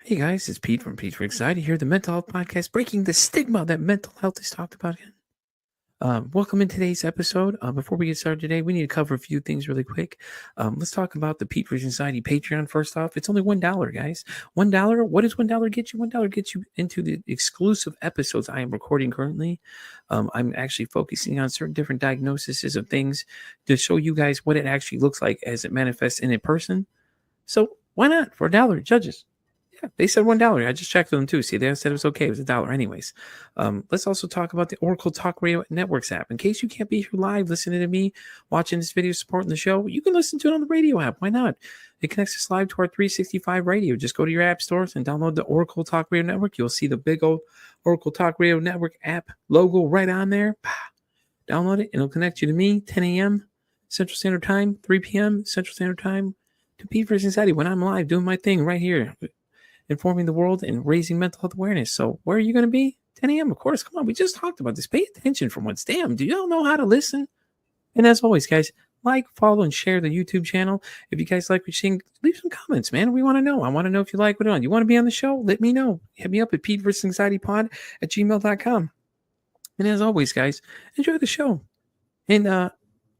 Hey guys, it's Pete from Pete for Anxiety here, the mental health podcast, breaking the stigma that mental health is talked about again. Welcome in today's episode. Before we get started today, we need to cover a few things really quick. Let's talk about the Pete for Anxiety Patreon first off. It's only $1, guys. $1. What does $1 get you? $1 gets you into the exclusive episodes I am recording currently. I'm actually focusing on certain different diagnoses of things to show you guys what it actually looks like as it manifests in a person. So why not for $1, judges? Yeah, they said $1. I just checked with them too. See, they said it was okay. It was $1 anyways. Let's also talk about the Oracle Talk Radio Networks app. In case you can't be here live listening to me, watching this video, supporting the show, you can listen to it on the radio app. Why not? It connects us live to our 365 radio. Just go to your app stores and download the Oracle Talk Radio Network. You'll see the big old Oracle Talk Radio Network app logo right on there. Download it and it'll connect you to me, 10 a.m. Central Standard Time, 3 p.m. Central Standard Time, to Pete vs. Anxiety when I'm live doing my thing right here, informing the world and raising mental health awareness. So where are you going to be? 10 a.m. Of course. Come on. We just talked about this. Pay attention for once. Damn. Do y'all know how to listen? And as always, guys, like, follow, and share the YouTube channel. If you guys like what you're seeing, leave some comments, man. We want to know. I want to know if you like what we're on. You want to be on the show? Let me know. Hit me up at PeteVersusAnxietyPod@gmail.com. And as always, guys, enjoy the show. And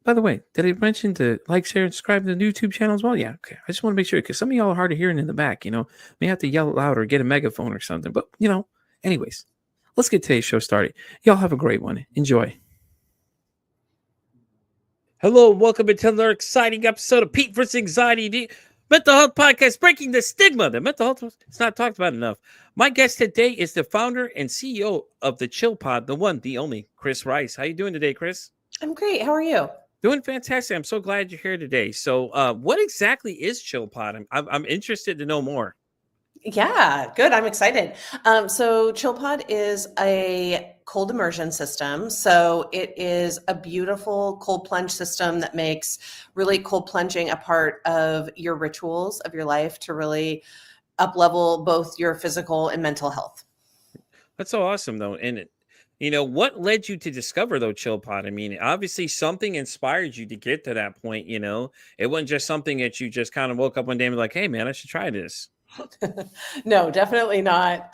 by the way, did I mention to like, share, and subscribe to the YouTube channel as well? Yeah, okay. I just want to make sure because some of y'all are hard of hearing in the back, may have to yell loud or get a megaphone or something. But, anyways, let's get today's show started. Y'all have a great one. Enjoy. Hello, and welcome to another exciting episode of Pete vs. Anxiety, the mental health podcast, breaking the stigma that mental health is not talked about enough. My guest today is the founder and CEO of the ChillPod, the one, the only, Kris Rice. How you doing today, Kris? I'm great. How are you? Doing fantastic. I'm so glad you're here today. So what exactly is ChillPod? I'm interested to know more. Yeah, good. I'm excited. So ChillPod is a cold immersion system. So it is a beautiful cold plunge system that makes really cold plunging a part of your rituals of your life to really up-level both your physical and mental health. That's so awesome, though. And what led you to discover, though, ChillPod? I mean, obviously something inspired you to get to that point, It wasn't just something that you just kind of woke up one day and was like, hey, man, I should try this. No, definitely not.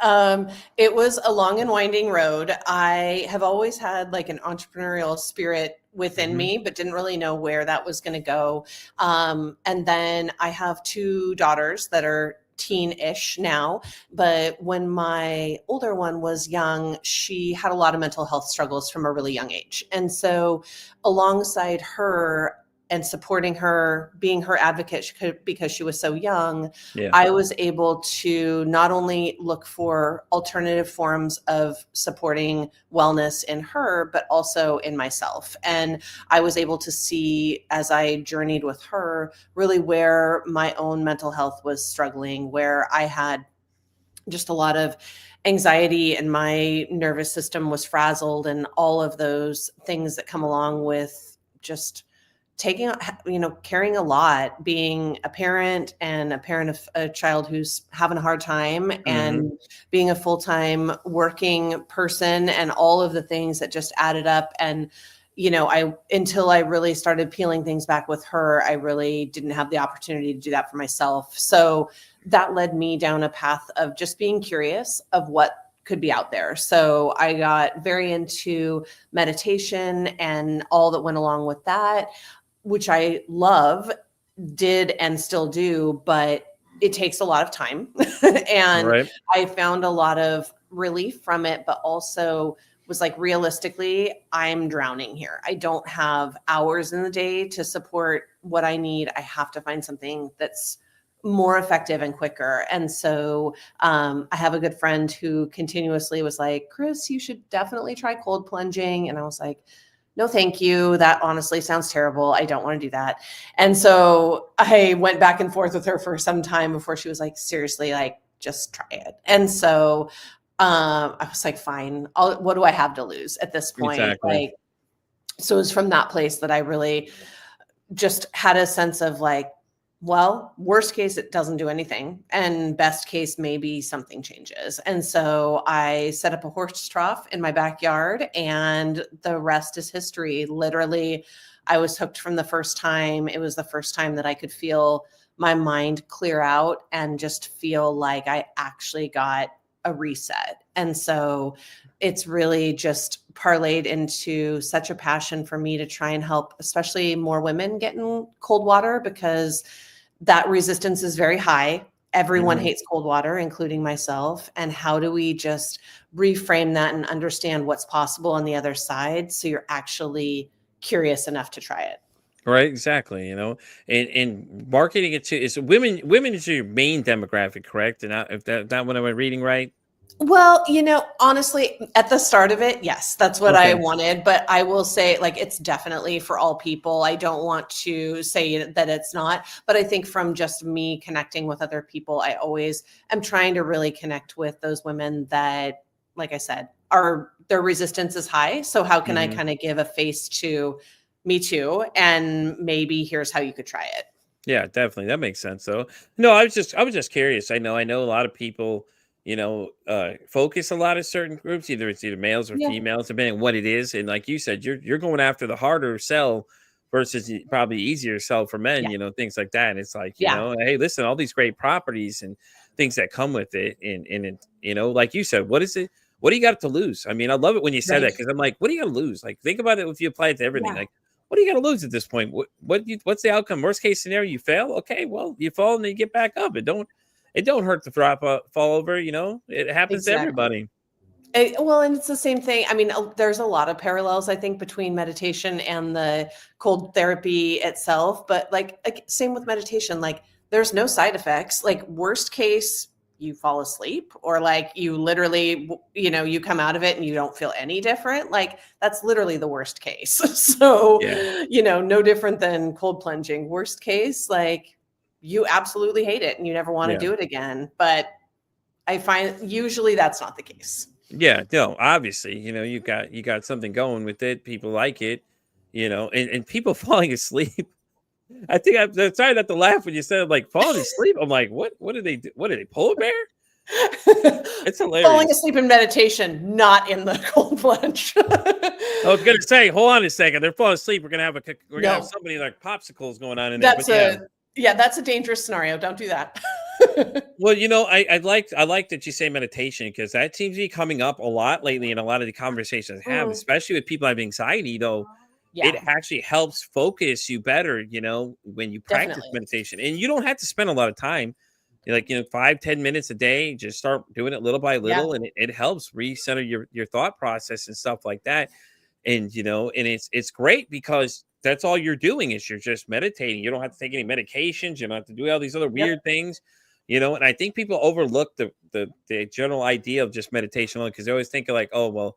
It was a long and winding road. I have always had like an entrepreneurial spirit within me, but didn't really know where that was going to go. And then I have two daughters that are teen-ish now, but when my older one was young, she had a lot of mental health struggles from a really young age. And so alongside her and supporting her, being her advocate because she was so young, I was able to not only look for alternative forms of supporting wellness in her, but also in myself. And I was able to see, as I journeyed with her, really where my own mental health was struggling, where I had just a lot of anxiety and my nervous system was frazzled, and all of those things that come along with just carrying a lot, being a parent and a parent of a child who's having a hard time, and being a full-time working person, and all of the things that just added up. And, until I really started peeling things back with her, I really didn't have the opportunity to do that for myself. So that led me down a path of just being curious of what could be out there. So I got very into meditation and all that went along with that, which I love, did and still do, but it takes a lot of time. And I found a lot of relief from it, but also was like, realistically, I'm drowning here. I don't have hours in the day to support what I need. I have to find something that's more effective and quicker. And so I have a good friend who continuously was like, Kris, you should definitely try cold plunging. And I was like, no, thank you. That honestly sounds terrible. I don't want to do that. And so I went back and forth with her for some time before she was like, seriously, like, just try it. And so I was like, fine, what do I have to lose at this point? Exactly. So it was from that place that I really just had a sense of like, well, worst case, it doesn't do anything. And best case, maybe something changes. And so I set up a horse trough in my backyard, and the rest is history. Literally, I was hooked from the first time. It was the first time that I could feel my mind clear out and just feel like I actually got a reset. And so it's really just parlayed into such a passion for me to try and help, especially more women get in cold water, because that resistance is very high. Everyone Mhm. hates cold water, including myself. And how do we just reframe that and understand what's possible on the other side so you're actually curious enough to try it? Right, exactly, and marketing it to is women is your main demographic, correct? And if that what am I reading right? Well, honestly, at the start of it, yes, that's what I Okay. wanted. But I will say, like, it's definitely for all people. I don't want to say that it's not. But I think from just me connecting with other people, I always am trying to really connect with those women that, like I said, are their resistance is high. So how can I Mhm. kind of give a face to me too? And maybe here's how you could try it. Yeah, definitely. That makes sense though. No, I was just curious. I know a lot of people, focus a lot of certain groups, it's either males or Yeah. females, depending on what it is. And like you said, you're going after the harder sell versus probably easier sell for men, Yeah. things like that. And it's like, Yeah. hey, listen, all these great properties and things that come with it. And it, like you said, what is it? What do you got to lose? I mean, I love it when you said Right. that because I'm like, what do you got to lose? Like, think about it if you apply it to everything. Yeah. Like, what do you got to lose at this point? What's the outcome? Worst case scenario, you fail. Okay, well, you fall and then you get back up. It don't hurt to fall over. It happens to Exactly. everybody. Well, and it's the same thing. I mean, there's a lot of parallels, I think, between meditation and the cold therapy itself. But like same with meditation, like there's no side effects. Like worst case, you fall asleep, or like you literally, you come out of it and you don't feel any different. Like that's literally the worst case. So, Yeah, no different than cold plunging. Worst case, like you absolutely hate it and you never want to yeah, do it again. But I find usually that's not the case. yeah. No, obviously, you got something going with it. People like it. And people falling asleep. I think I'm sorry not to laugh when you said like falling asleep. I'm like, what? What do they do? What are they? Polar bear? It's Falling hilarious. asleep in meditation, not in the cold plunge. I was gonna say, hold on a second. They're falling asleep. We're gonna have No, somebody like popsicles going on in there. But that's yeah. that's a dangerous scenario. Don't do that. Well, I like that you say meditation because that seems to be coming up a lot lately in a lot of the conversations I have, Mm, especially with people have anxiety. Though it yeah, actually helps focus you better, when you practice definitely. meditation, and you don't have to spend a lot of time. 5-10 minutes a day. Just start doing it little by Yeah, little, and it helps recenter your thought process and stuff like that. And it's great because that's all you're doing is you're just meditating. You don't have to take any medications. You don't have to do all these other yep, weird things. And I think people overlook the general idea of just meditation because they always think of like, oh well,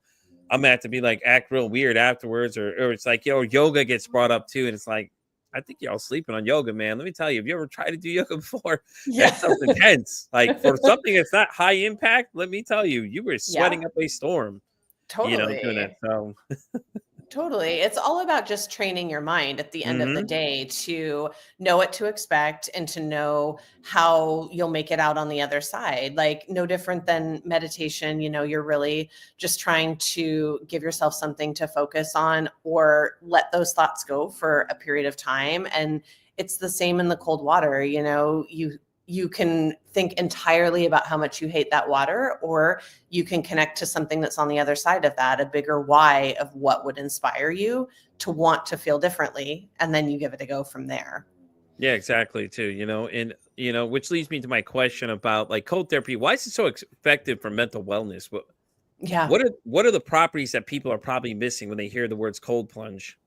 I'm gonna have to be like act real weird afterwards, or it's like, yoga gets brought up too, and it's like, I think y'all sleeping on yoga, man. Let me tell you, have you ever tried to do yoga before? yeah, That stuff's intense. Like for something that's not high impact, let me tell you, you were yeah, sweating up a storm, doing that. totally. So Totally. It's all about just training your mind at the end of the mhm. day to know what to expect and to know how you'll make it out on the other side. Like, no different than meditation, you're really just trying to give yourself something to focus on or let those thoughts go for a period of time. And it's the same in the cold water, you can think entirely about how much you hate that water, or you can connect to something that's on the other side of that, a bigger why of what would inspire you to want to feel differently. And then you give it a go from there. Yeah, exactly too, and which leads me to my question about like cold therapy. Why is it so effective for mental wellness? What Yeah. what are what are the properties that people are probably missing when they hear the words cold plunge?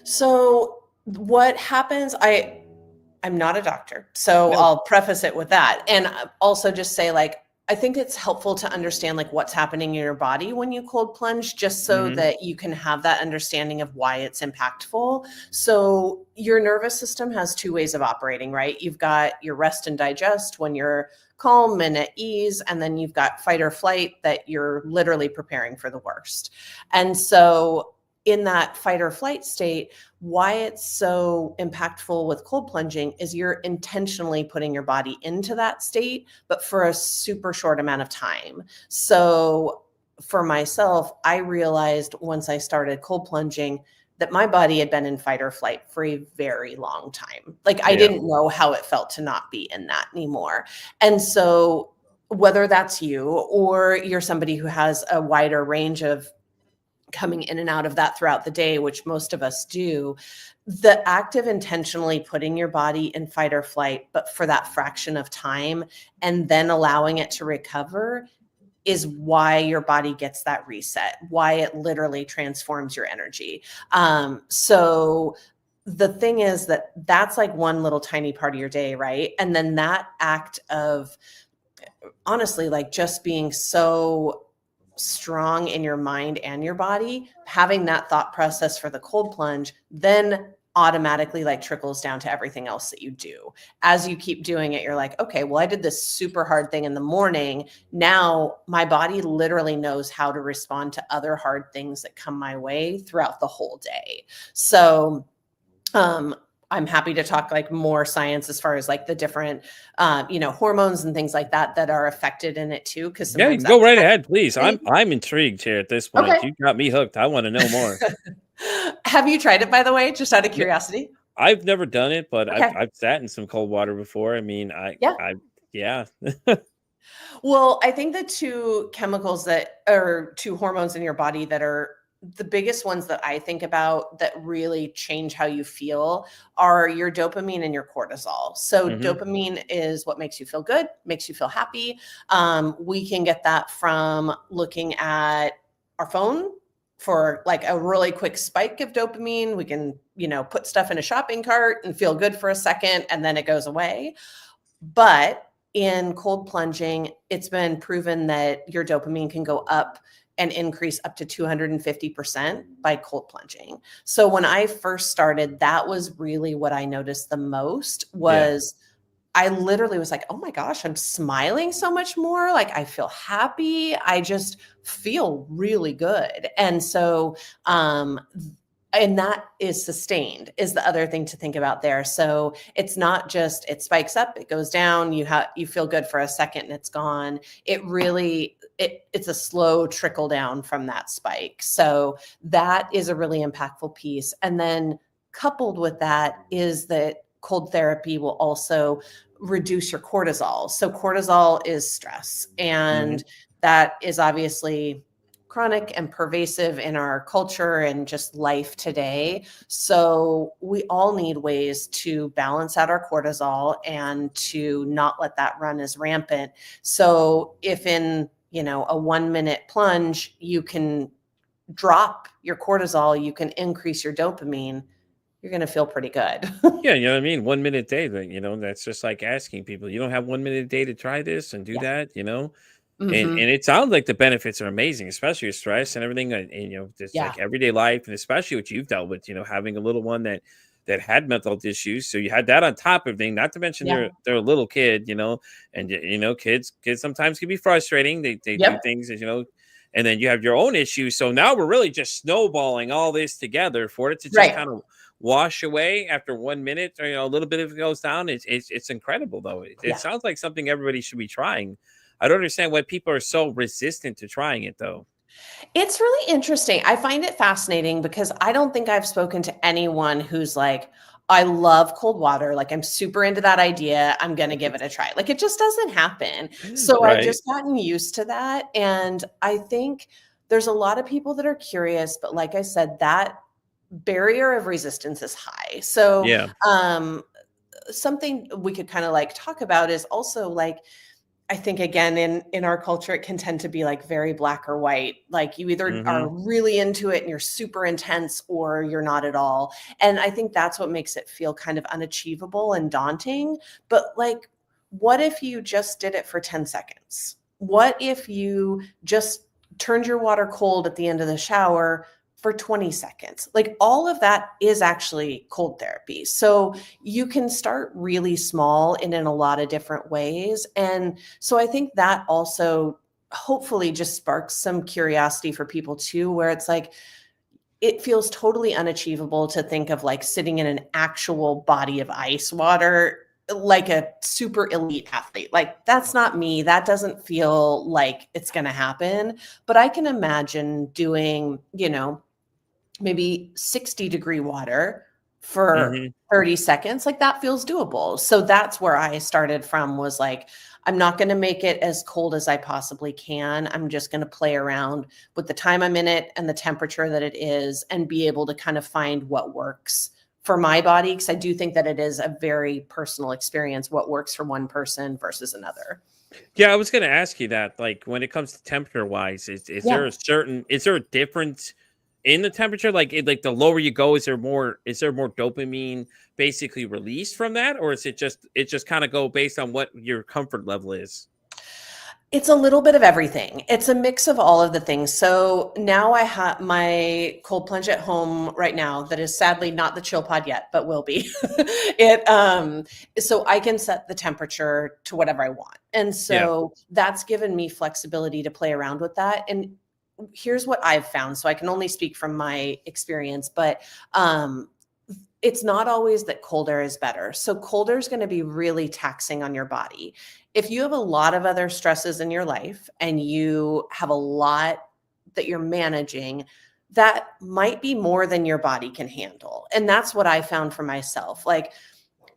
So what happens, I'm not a doctor, so No. I'll preface it with that. And also just say, like, I think it's helpful to understand like what's happening in your body when you cold plunge, just so Hmm. that you can have that understanding of why it's impactful. So your nervous system has two ways of operating, right? You've got your rest and digest when you're calm and at ease, and then you've got fight or flight that you're literally preparing for the worst. And so in that fight or flight state, why it's so impactful with cold plunging is you're intentionally putting your body into that state, but for a super short amount of time. So for myself, I realized once I started cold plunging, that my body had been in fight or flight for a very long time. Like I Yeah. didn't know how it felt to not be in that anymore. And so whether that's you or you're somebody who has a wider range of coming in and out of that throughout the day, which most of us do, the act of intentionally putting your body in fight or flight, but for that fraction of time, and then allowing it to recover is why your body gets that reset, why it literally transforms your energy. So the thing is that that's like one little tiny part of your day, right? And then that act of honestly, like just being so strong in your mind and your body, having that thought process for the cold plunge, then automatically like trickles down to everything else that you do. As you keep doing it, you're like, okay, well, I did this super hard thing in the morning. Now my body literally knows how to respond to other hard things that come my way throughout the whole day. So, I'm happy to talk like more science as far as like the different, hormones and things like that that are affected in it too. Because Yeah, you sometimes can go that's right ahead, please. okay. I'm intrigued here at this point. Okay. You got me hooked. I want to know more. Have you tried it, by the way, just out of Yeah, curiosity? I've never done it, but I've Okay. I've sat in some cold water before. I mean, Yeah. yeah. Well, I think the two chemicals that or two hormones in your body that are the biggest ones that I think about that really change how you feel are your dopamine and your cortisol. So, Hmm. dopamine is what makes you feel good, makes you feel happy. We can get that from looking at our phone for like a really quick spike of dopamine. We can, put stuff in a shopping cart and feel good for a second and then it goes away. But in cold plunging, it's been proven that your dopamine can go up and increase up to 250% by cold plunging. So when I first started, that was really what I noticed the most Yeah. was I literally was like, "Oh my gosh, I'm smiling so much more. Like I feel happy. I just feel really good." And so and that is sustained is the other thing to think about there. So it's not just it spikes up, it goes down, you feel good for a second and it's gone. It really it's a slow trickle down from that spike. So that is a really impactful piece. And then coupled with that is that cold therapy will also reduce your cortisol. So cortisol is stress Hmm. and that is obviously chronic and pervasive in our culture and just life today. So we all need ways to balance out our cortisol and to not let that run as rampant. So if in, a 1 minute plunge, you can drop your cortisol, you can increase your dopamine, you're going to feel pretty good. Yeah, you know what I mean? 1 minute day, that's just like asking people, you don't have 1 minute a day to try this and do Yeah. that. And Hmm. it sounds like the benefits are amazing, especially with stress and everything, and just Yeah. like everyday life, and especially what you've dealt with, having a little one that had mental health issues. So you had that on top of everything, not to mention Yeah. they're a little kid, and kids sometimes can be frustrating. They do Yep. things and then you have your own issues. So now we're really just snowballing all this together for it to just Right. kind of wash away after 1 minute, or a little bit of it goes down. It's incredible though. It Yeah. sounds like something everybody should be trying. I don't understand why people are so resistant to trying it though. It's really interesting. I find it fascinating because I don't think I've spoken to anyone who's like, I love cold water. Like, I'm super into that idea. I'm going to give it a try. Like, it just doesn't happen. So I've Right. just gotten used to that. And I think there's a lot of people that are curious, but like I said, that barrier of resistance is high. So, Yeah. something we could kind of like talk about is also like, I think again in our culture it can tend to be like very black or white. Like you either Hmm. are really into it and you're super intense or you're not at all. And I think that's what makes it feel kind of unachievable and daunting. But like what if you just did it for 10 seconds? What if you just turned your water cold at the end of the shower for 20 seconds? Like all of that is actually cold therapy. So you can start really small and in a lot of different ways. And so I think that also hopefully just sparks some curiosity for people too, where it's like, it feels totally unachievable to think of like sitting in an actual body of ice water like a super elite athlete. Like that's not me. That doesn't feel like it's going to happen. But I can imagine doing, maybe 60-degree water for Mm-hmm. 30 seconds, like that feels doable. So that's where I started from, was like, I'm not going to make it as cold as I possibly can. I'm just going to play around with the time I'm in it and the temperature that it is, and be able to kind of find what works for my body. Because I do think that it is a very personal experience, what works for one person versus another. Yeah, I was going to ask you that. Like, when it comes to temperature wise, is Yeah. there a difference in the temperature? Like, like the lower you go, is there more dopamine basically released from that, or is it just kind of go based on what your comfort level is? It's a little bit of everything. It's a mix of all of the things. So now I have my cold plunge at home right now that is sadly not the ChillPod yet, but will be. So I can set the temperature to whatever I want. And Yeah. so that's given me flexibility to play around with that. And here's what I've found. So I can only speak from my experience, but it's not always that colder is better. So colder is going to be really taxing on your body. If you have a lot of other stresses in your life and you have a lot that you're managing, that might be more than your body can handle. And that's what I found for myself. Like,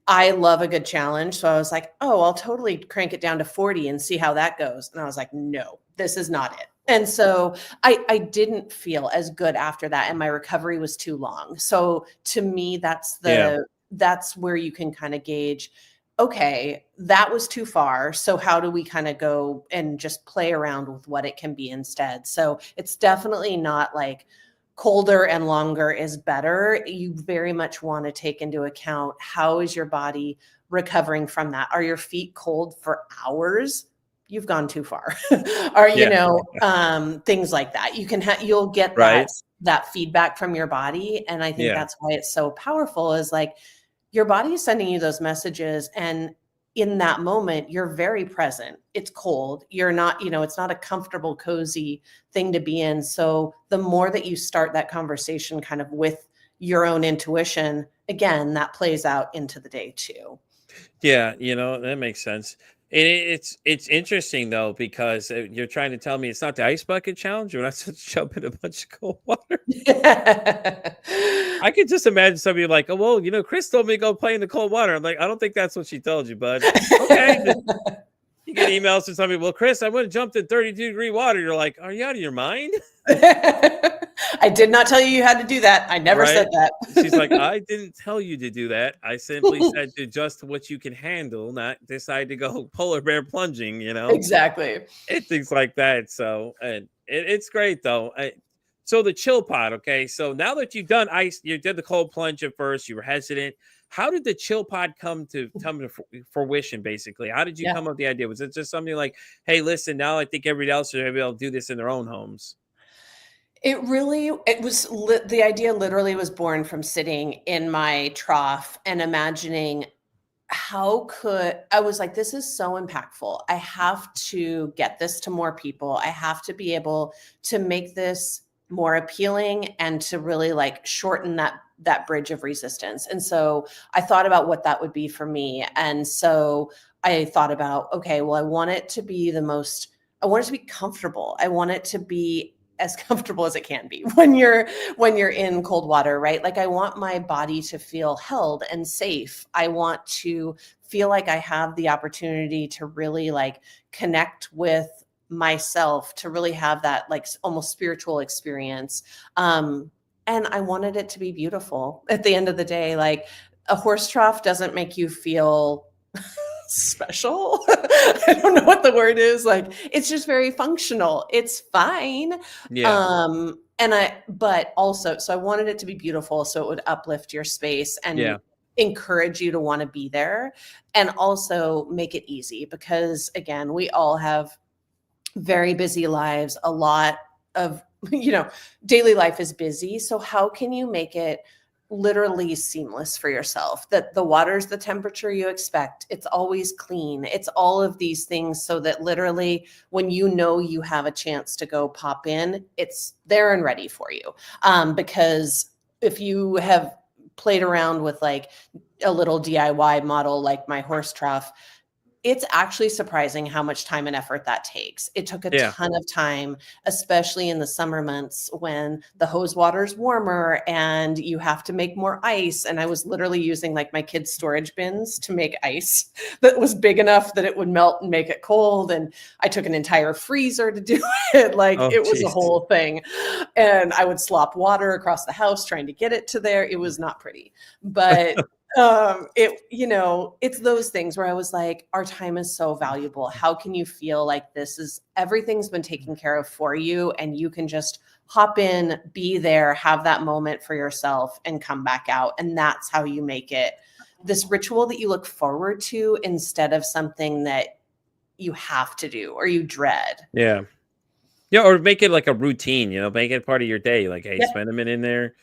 I love a good challenge. So I was like, oh, I'll totally crank it down to 40 and see how that goes. And I was like, no, this is not it. And so I didn't feel as good after that. And my recovery was too long. So to me, Yeah. that's where you can kind of gauge, okay, that was too far. So how do we kind of go and just play around with what it can be instead? So it's definitely not like colder and longer is better. You very much want to take into account, how is your body recovering from that? Are your feet cold for hours? You've gone too far. Or, Yeah. things like that. You'll get Right. that feedback from your body. And I think Yeah. that's why it's so powerful, is like, your body is sending you those messages, and in that moment you're very present. It's cold, you're not, it's not a comfortable, cozy thing to be in. So the more that you start that conversation kind of with your own intuition, again, that plays out into the day too. Yeah, that makes sense. And it's interesting though, because you're trying to tell me it's not the ice bucket challenge. You're not supposed to jump in a bunch of cold water. I could just imagine somebody like, oh well, Kris told me to go play in the cold water. I'm like, I don't think that's what she told you, bud. Okay, you get emails from somebody. Well, Kris, I went and jumped in 32-degree water. You're like, are you out of your mind? I did not tell you you had to do that. I never Right? said that. She's like, I didn't tell you to do that. I simply said to just what you can handle, not decide to go polar bear plunging, Exactly. and things like that. So, and it's great though. So the chill pod, okay. So now that you've done ice, you did the cold plunge at first, you were hesitant. How did the chill pod come to fruition? Basically, how did you Yeah. come up with the idea? Was it just something like, hey, listen, now I think everybody else should be able to do this in their own homes? The idea literally was born from sitting in my trough and imagining, I was like, this is so impactful. I have to get this to more people. I have to be able to make this more appealing and to really like shorten that bridge of resistance. And so I thought about what that would be for me. And so I thought about, okay, well, I want it to be comfortable. I want it to be as comfortable as it can be when you're in cold water, right? Like, I want my body to feel held and safe. I want to feel like I have the opportunity to really like connect with myself, to really have that like almost spiritual experience. And I wanted it to be beautiful at the end of the day. Like, a horse trough doesn't make you feel special. I don't know what the word is. Like, it's just very functional. It's fine. Yeah, But also, so I wanted it to be beautiful, so it would uplift your space and yeah, encourage you to want to be there, and also make it easy, because again, we all have very busy lives. A lot of, daily life is busy. So how can you make it literally seamless for yourself, that the water's the temperature you expect, it's always clean, it's all of these things, so that literally when you have a chance to go pop in, it's there and ready for you. Because if you have played around with like a little DIY model like my horse trough, it's actually surprising how much time and effort that takes. It took a Yeah. ton of time, especially in the summer months when the hose water's warmer and you have to make more ice. And I was literally using like my kids' storage bins to make ice that was big enough that it would melt and make it cold. And I took an entire freezer to do it. Like Oh, it was a jeez. whole thing. And I would slop water across the house trying to get it to there. It was not pretty, but it's those things where I was like, our time is so valuable. How can you feel like everything's been taken care of for you and you can just hop in, be there, have that moment for yourself and come back out. And that's how you make it this ritual that you look forward to instead of something that you have to do or you dread. Yeah. Yeah, or make it like a routine, make it part of your day. Like, hey, Yep. spend a minute in there.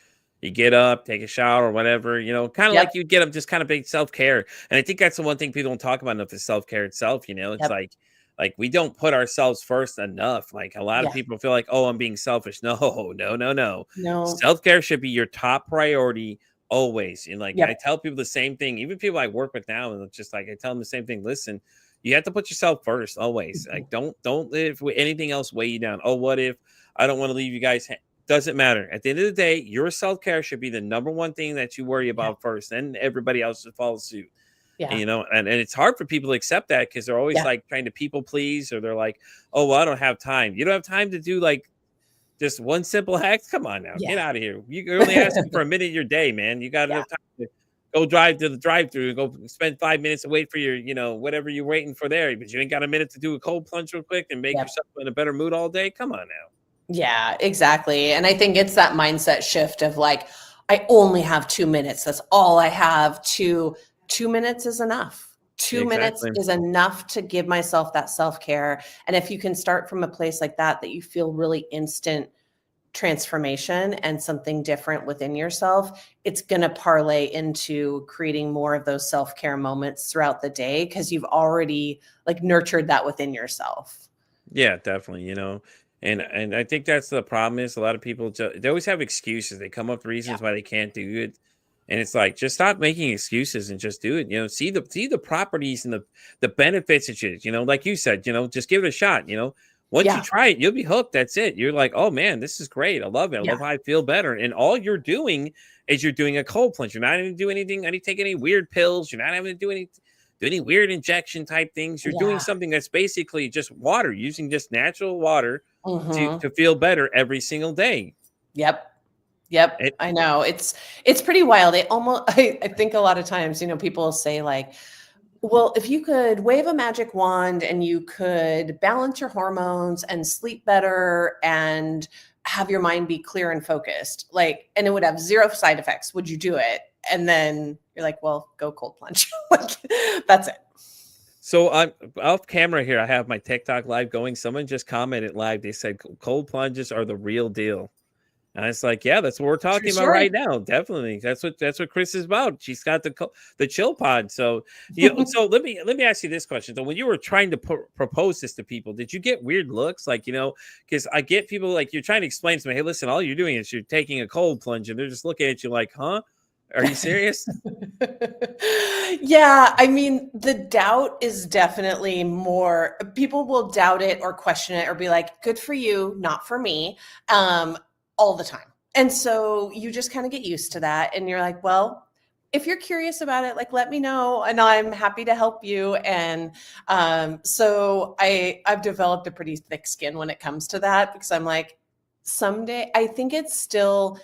You get up, take a shower, or whatever, kind of Yep. like you get up, just kind of big self-care. And I think that's the one thing people don't talk about enough is self-care itself. It's Yep. like we don't put ourselves first enough. Like a lot of Yeah. people feel like, oh, I'm being selfish. No, no, no, no. No. Self-care should be your top priority always. And like I Yep. tell people the same thing, even people I work with now, and it's just like I tell them the same thing. Listen, you have to put yourself first always. Mhm. Like don't live with anything else weigh you down. Oh, what if I don't want to leave you guys? Doesn't matter. At the end of the day, your self-care should be the number one thing that you worry Yeah. about first, and everybody else should follow suit. And, Yeah. and it's hard for people to accept that because they're always Yeah. like trying to people please, or they're like, oh, well, I don't have time. You don't have time to do like just one simple hack. Come on now, get Yeah. out of here. You're only asking for a minute of your day, man. You got Yeah. enough time to go drive to the drive-through and go spend 5 minutes and wait for your, whatever you're waiting for there. But you ain't got a minute to do a cold plunge real quick and make Yep. yourself in a better mood all day. Come on now. Yeah, exactly. And I think it's that mindset shift of like, I only have 2 minutes. That's all I have. 2 minutes is enough. 2 minutes Exactly. is enough to give myself that self-care. And if you can start from a place like that you feel really instant transformation and something different within yourself, it's going to parlay into creating more of those self-care moments throughout the day because you've already like nurtured that within yourself. Yeah, definitely, and I think that's the problem is a lot of people they always have excuses. They come up with Yeah. reasons why they can't do it. And it's like just stop making excuses and just do it. See the properties and the benefits that like you said, just give it a shot. Once you Yeah. try it, you'll be hooked. That's it. You're like, oh man, this is great. I love it. I Yeah. love how I feel better. And all you're doing is you're doing a cold plunge. You're not having to do anything, any take any weird pills. You're not having to do any weird injection type things. You're doing Yeah. something that's basically just water, using just natural water to Mhm. to feel better every single day. Yep. Yep. It, I know. It's pretty wild. It almost I think a lot of times, people say like, well, if you could wave a magic wand and you could balance your hormones and sleep better and have your mind be clear and focused, like, and it would have zero side effects, would you do it? And then you're like, well, go cold plunge. Like, that's it. so I'm off camera here. I have my TikTok live going. Someone just commented live. They said cold plunges are the real deal. And it's like, yeah, that's what we're True talking about story. right now. Definitely, that's what Kris is about. She's got the chill pod. So so let me ask you this question. So when you were trying to propose this to people, did you get weird looks? Like because I get people like you're trying to explain to me, hey, listen, all you're doing is you're taking a cold plunge, and they're just looking at you like, huh? Are you serious? Yeah, I mean, the doubt is definitely more people will doubt it or question it or be like, good for you, not for me, all the time. And so you just kind of get used to that. And you're like, well, if you're curious about it, like let me know and I'm happy to help you. And so I've developed a pretty thick skin when it comes to that because I'm like, someday I think it's still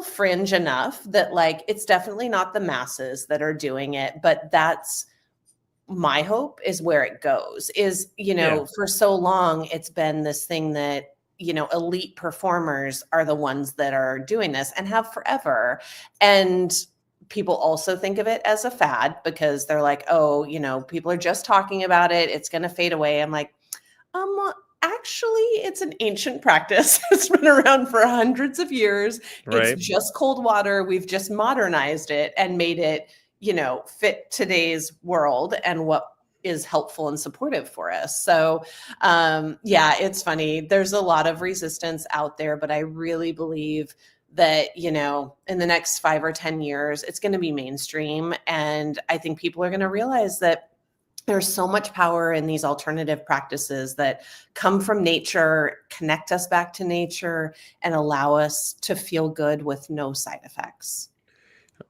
fringe enough that like it's definitely not the masses that are doing it, but that's my hope is where it goes is, Yeah, for so long it's been this thing that, elite performers are the ones that are doing this and have forever. And people also think of it as a fad because they're like, oh, people are just talking about it. It's going to fade away. I'm like, actually, it's an ancient practice. It's been around for hundreds of years. It's right. just cold water. We've just modernized it and made it, fit today's world and what is helpful and supportive for us. So, yeah, it's funny. There's a lot of resistance out there, but I really believe that, in the next 5 or 10 years, it's going to be mainstream. And I think people are going to realize that there's so much power in these alternative practices that come from nature, connect us back to nature, and allow us to feel good with no side effects.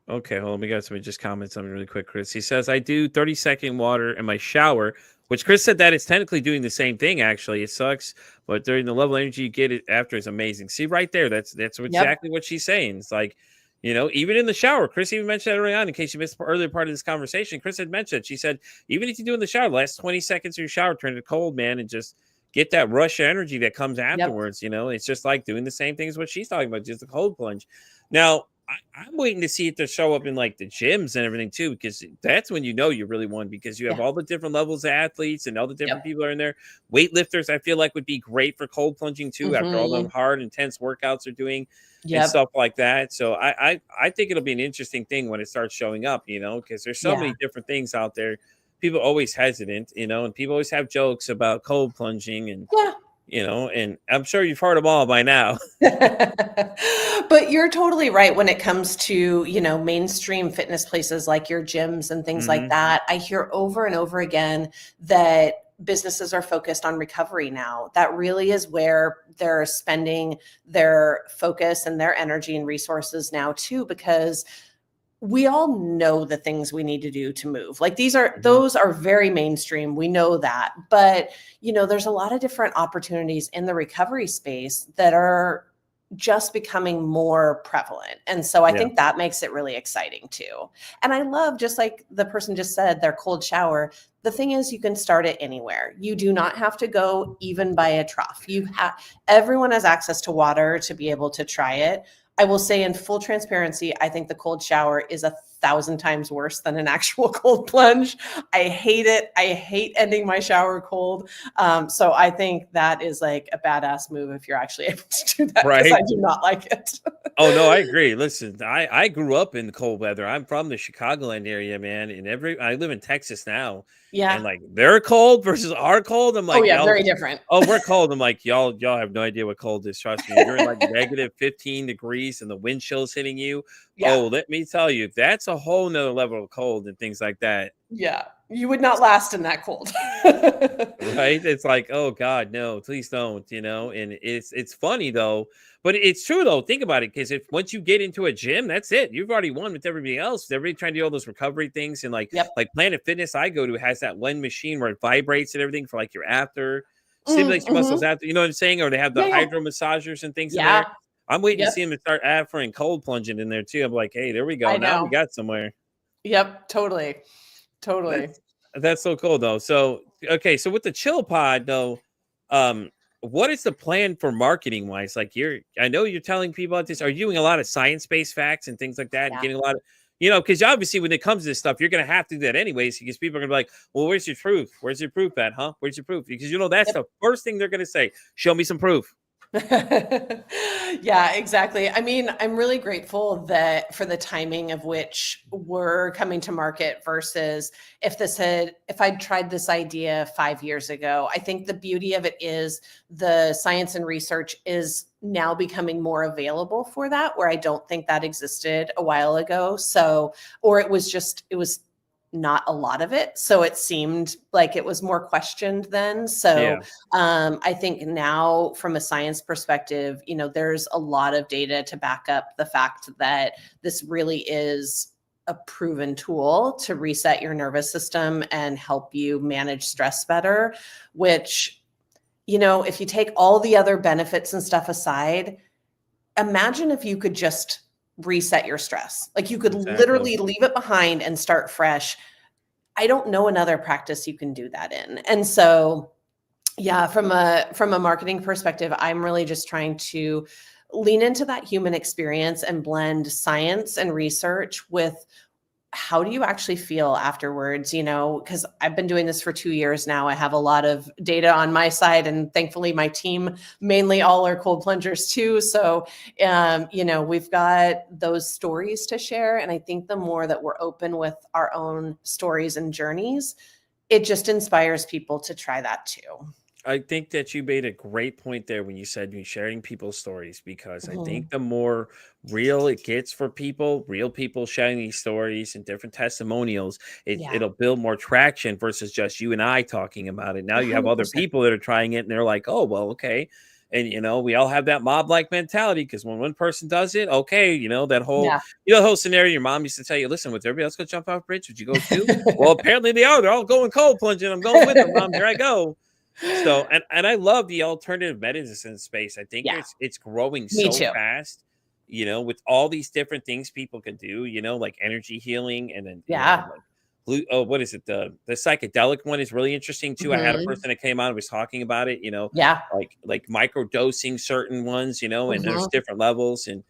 Okay, hold on. We got somebody just comment something really quick, Chris. He says, I do 30-second water in my shower, which Chris said that it's technically doing the same thing, actually. It sucks, but during the level of energy you get it after is amazing. See, right there, that's Yep. exactly what she's saying. It's like, even in the shower, Chris even mentioned that early on, in case you missed the earlier part of this conversation. Chris had mentioned, she said, even if you do in the shower, the last 20 seconds of your shower, turn it cold, man, and just get that rush of energy that comes Yep. afterwards. It's just like doing the same thing as what she's talking about, just a cold plunge. Now, I'm waiting to see it to show up in like the gyms and everything too, because that's when you really won, because you have Yeah. all the different levels of athletes and all the different Yep. people are in there. Weightlifters, I feel like would be great for cold plunging too, after all them Hmm. hard, intense workouts are doing and Yep. stuff like that. So I think it'll be an interesting thing when it starts showing up, because there's so Yeah. many different things out there. People are always hesitant, and people always have jokes about cold plunging Yeah. and I'm sure you've heard them all by now. But you're totally right when it comes to, mainstream fitness places like your gyms and things like Hmm. that. I hear over and over again that businesses are focused on recovery now. That really is where they're spending their focus and their energy and resources now too, because we all know the things we need to do to move. Like Hmm. those are very mainstream. We know that. But, there's a lot of different opportunities in the recovery space that are just becoming more prevalent. And so I Yeah. think that makes it really exciting too. And I love, just like the person just said, their cold shower. The thing is, you can start it anywhere. You do not have to go even by a trough. Everyone has access to water to be able to try it. I will say, in full transparency, I think the cold shower is 1,000 times worse than an actual cold plunge. I hate it. I hate ending my shower cold. So I think that is like a badass move if you're actually able to do that, because I Right. do not like it. Oh no, I agree. Listen, I grew up in the cold weather. I'm from the Chicagoland area, man. And I live in Texas now, and Yeah. like their cold versus our cold, I'm Oh like, yeah, y'all. very different. Oh, we're cold. I'm like, y'all have no idea what cold is. Trust me. You're in like negative 15 degrees and the wind chill's hitting you. Yeah. Oh, let me tell you, that's a whole nother level of cold and things like that. Yeah. You would not last in that cold. Right? It's like, "Oh god, no, please don't," and it's funny though, but it's true though. Think about it, because if once you get into a gym, that's it. You've already won with everybody else. Everybody trying to do all those recovery things, and like Yep. like Planet Fitness I go to has that one machine where it vibrates and everything for like your after, Mm, stimulates your muscles mhm. after, you know what I'm saying? Or they have the Yeah, yeah. hydro massagers and things in there. Yeah. I'm waiting to Yep. see them to start offering cold plunging in there too. I'm like, "Hey, there we go. I Now we know. got somewhere." Yep. Totally. Totally. That's so cool though. So okay, so with the chill pod though, um, what is the plan for marketing wise? Like I know you're telling people about this. Are you doing a lot of science based facts and things like that, and Yeah. getting a lot of, because obviously when it comes to this stuff, you're gonna have to do that anyways, because people are gonna be like, well, where's your proof? Where's your proof at, huh? Where's your proof? Because that's Yep. the first thing they're gonna say. Show me some proof. Yeah, exactly. I mean, I'm really grateful that for the timing of which we're coming to market versus if I'd tried this idea 5 years ago. I think the beauty of it is the science and research is now becoming more available for that, where I don't think that existed a while ago. So, or it was not a lot of it. So it seemed like it was more questioned then. Yeah. So I think now, from a science perspective, there's a lot of data to back up the fact that this really is a proven tool to reset your nervous system and help you manage stress better, which, if you take all the other benefits and stuff aside, imagine if you could just reset your stress. Like, you could Exactly. literally leave it behind and start fresh. I don't know another practice you can do that in. And so, yeah, from a marketing perspective, I'm really just trying to lean into that human experience and blend science and research with how do you actually feel afterwards, because I've been doing this for 2 years now. I have a lot of data on my side, and thankfully my team mainly all are cold plungers too. So, we've got those stories to share. And I think the more that we're open with our own stories and journeys, it just inspires people to try that too. I think that you made a great point there when you said you're sharing people's stories, because I Mhm. think the more real it gets for people, real people sharing these stories and different testimonials, Yeah. it'll build more traction versus just you and I talking about it. Now you have other 100%. people that are trying it and they're like, oh, well, okay. And, we all have that mob like mentality, because when one person does it, okay, that whole, Yeah. the whole scenario your mom used to tell you, listen, with everybody else go jump off a bridge, would you go too? Well, apparently they are. They're all going cold plunging. I'm going with them, mom. Here I go. So, and I love the alternative medicine space. I think Yeah, it's growing me so too. fast, with all these different things people can do, like energy healing, and then, Yeah. like what is it? The psychedelic one is really interesting too. I had a Mhm. person that came on and was talking about it, Yeah. like micro dosing certain ones, and there's Mhm. different levels, and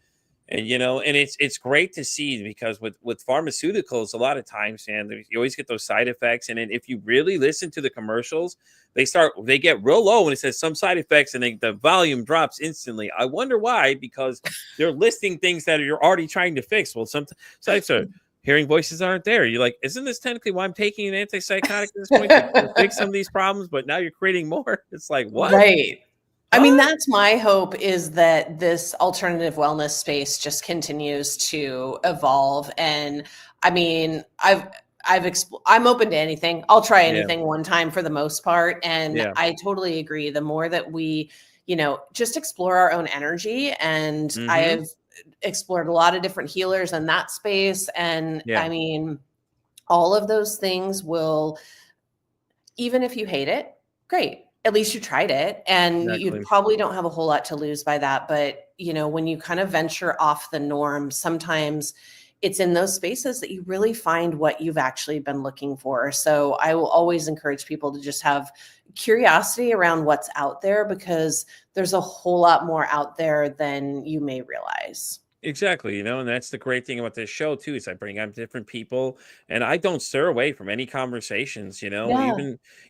it's great to see, because with pharmaceuticals, a lot of times, man, you always get those side effects, and then if you really listen to the commercials, they get real low when it says some side effects, and the volume drops instantly. I wonder why, because they're listing things that you're already trying to fix. Well, some side effects are hearing voices aren't there. You're like, isn't this technically why I'm taking an antipsychotic at this point, to fix some of these problems? But now you're creating more. It's like, what? Right. I mean, Huh? that's my hope, is that this alternative wellness space just continues to evolve. And I mean, I'm open to anything. I'll try Yeah. anything one time for the most part. And Yeah. I totally agree. The more that we, just explore our own energy, and Mm-hmm. I've explored a lot of different healers in that space. And Yeah. I mean, all of those things will, even if you hate it, great. At least you tried it, and you Exactly. probably don't have a whole lot to lose by that. But, when you kind of venture off the norm, sometimes it's in those spaces that you really find what you've actually been looking for. So I will always encourage people to just have curiosity around what's out there, because there's a whole lot more out there than you may realize. Exactly, and that's the great thing about this show too, is I bring on different people, and I don't stir away from any conversations, Yeah.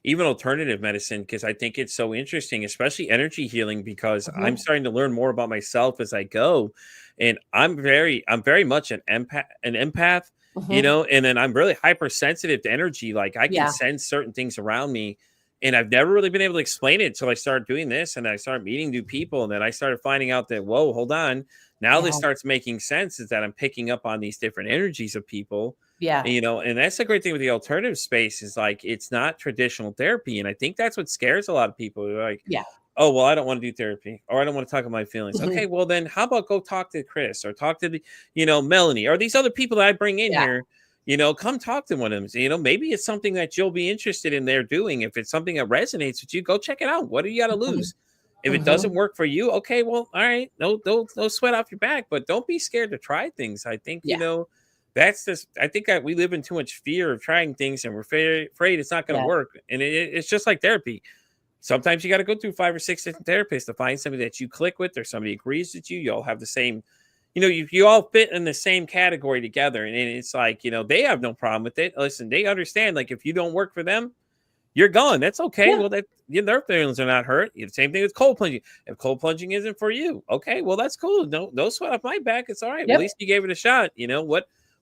even alternative medicine, because I think it's so interesting, especially energy healing, because I'm Mhm. starting to learn more about myself as I go. And I'm very much an empath, Mhm. and then I'm really hypersensitive to energy. Like, I can Yeah. sense certain things around me. And I've never really been able to explain it until I started doing this, and I started meeting new people, and then I started finding out that, whoa, hold on, now this Yeah. starts making sense, is that I'm picking up on these different energies of people. Yeah. And that's the great thing with the alternative space, is like, it's not traditional therapy. And I think that's what scares a lot of people. They're like, Yeah. oh, well, I don't want to do therapy, or I don't want to talk about my feelings. Okay, Mhm. well, then how about go talk to Chris, or talk to Melanie, or these other people that I bring in Yeah. here. Come talk to one of them. Maybe it's something that you'll be interested in there doing. If it's something that resonates with you, go check it out. What do you got to Mhm. lose? If it doesn't Mhm. work for you, okay, well, all right, no sweat off your back, but don't be scared to try things. I think, Yeah. that's this. I think that we live in too much fear of trying things, and we're afraid it's not going to Yeah. work. And it's just like therapy. Sometimes you got to go through 5 or 6 different therapists to find somebody that you click with, or somebody agrees with you. You all have the same, you all fit in the same category together. And it's like, they have no problem with it. Listen, they understand, like, if you don't work for them, you're gone. That's okay. Yeah. Well, their feelings are not hurt. Same thing with cold plunging. If cold plunging isn't for you, okay, well, that's cool. No sweat off my back. It's all right. Well, at Yep. least you gave it a shot.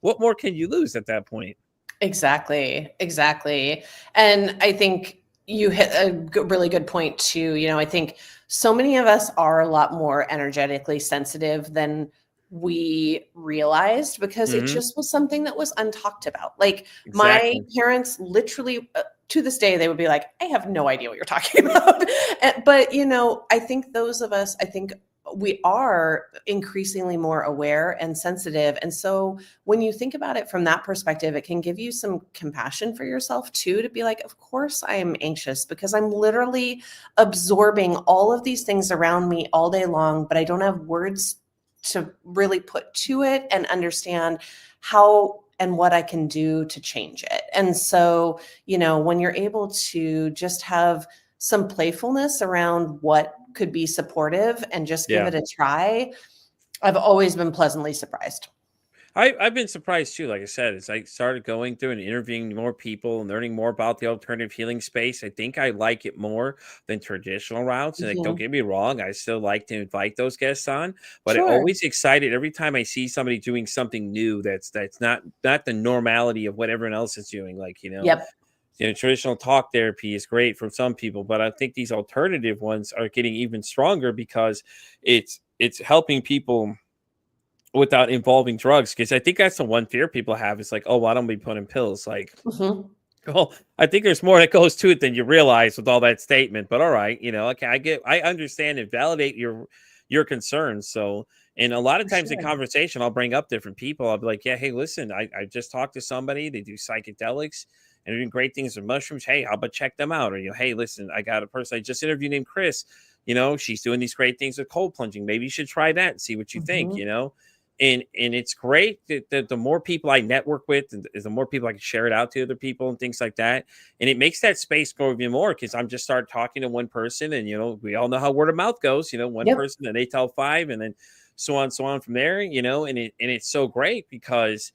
What more can you lose at that point? Exactly. Exactly. And I think you hit a really good point too. I think so many of us are a lot more energetically sensitive than we realized, because it Hmm. just was something that was untalked about. Like, my Exactly. parents literally, to this day, they would be like, I have no idea what you're talking about. But, I think those of us, I think we are increasingly more aware and sensitive. And so when you think about it from that perspective, it can give you some compassion for yourself too, to be like, of course I am anxious, because I'm literally absorbing all of these things around me all day long, but I don't have words to really put to it and understand how and what I can do to change it. And so, when you're able to just have some playfulness around what could be supportive and just give Yeah. it a try, I've always been pleasantly surprised. I've been surprised too. Like I said, as I started going through and interviewing more people and learning more about the alternative healing space, I think I like it more than traditional routes. And, like, don't Mhm. get me wrong, I still like to invite those guests on, but I Sure. always excited every time I see somebody doing something new, that's not the normality of what everyone else is doing. Like, Yep. traditional talk therapy is great for some people, but I think these alternative ones are getting even stronger because it's helping people without involving drugs. Because I think that's the one fear people have. It's like, oh, why don't we put in pills? Like, Mhm. well, I think there's more that goes to it than you realize with all that statement. But all right, okay, I understand and validate your concerns. So, and a lot of For times in sure. conversation, I'll bring up different people. I'll be like, yeah, hey, listen, I just talked to somebody. They do psychedelics and they're doing great things with mushrooms. Hey, how about check them out? Or hey, listen, I got a person I just interviewed named Chris. She's doing these great things with cold plunging. Maybe you should try that and see what you think. Mhm. And it's great that the more people I network with, and the more people I can share it out to other people and things like that, and it makes that space grow even more because I'm just start talking to one person, and we all know how word of mouth goes. One Yep. person and they tell five, and then so on from there. And it's so great because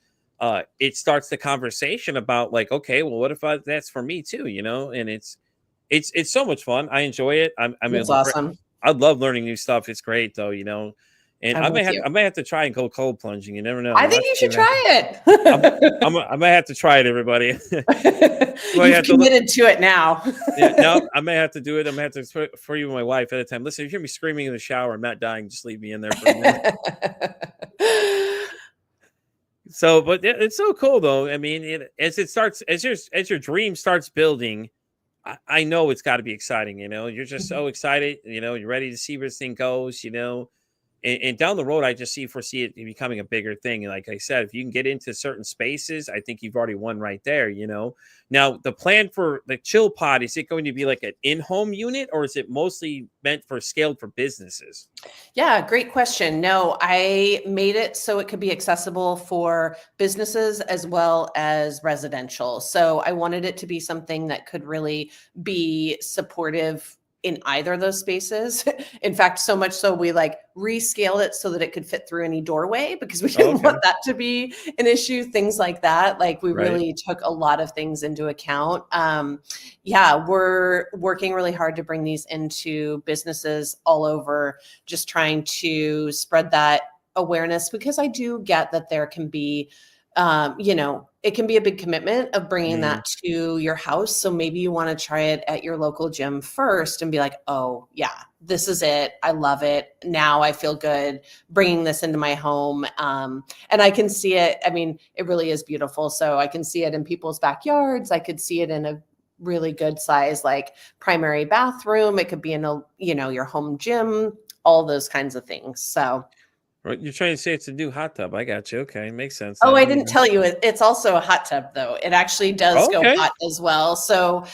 it starts the conversation about like, okay, well, what if that's for me too? And it's so much fun. I enjoy it. I mean, That's awesome. I love learning new stuff. It's great though. And I'm with you. I may have to try and go cold plunging. You never know. I We'll think have to you see should what happens. try I'm, it. I may have to try it, everybody. Well, You've committed to it now. yeah, no, I may have to do it. I'm gonna have to for you and my wife at a time. Listen, if you hear me screaming in the shower, I'm not dying. Just leave me in there for a minute. So, but it's so cool though. I mean, as it starts, as your dream starts building, I know it's got to be exciting. You're just so excited. You're ready to see where this thing goes. And down the road, I just foresee it becoming a bigger thing. And like I said, if you can get into certain spaces, I think you've already won right there. Now the plan for the ChillPod, is it going to be like an in-home unit, or is it mostly meant for scaled for businesses? Yeah, great question. No, I made it so it could be accessible for businesses as well as residential. So I wanted it to be something that could really be supportive in either of those spaces. In fact, so much so we like rescaled it so that it could fit through any doorway because we didn't Okay. want that to be an issue, things like that. Like we Right. really took a lot of things into account. Yeah, we're working really hard to bring these into businesses all over, just trying to spread that awareness because I do get that there can be it can be a big commitment of bringing that to your house. So maybe you want to try it at your local gym first and be like, oh yeah, this is it. I love it. Now I feel good bringing this into my home. And I can see it. I mean, it really is beautiful. So I can see it in people's backyards. I could see it in a really good size, like primary bathroom. It could be in your home gym, all those kinds of things. So Right. You're trying to say it's a new hot tub. I got you. Okay. Makes sense. oh, I didn't tell you it's also a hot tub though. It actually does go Okay. hot as well. So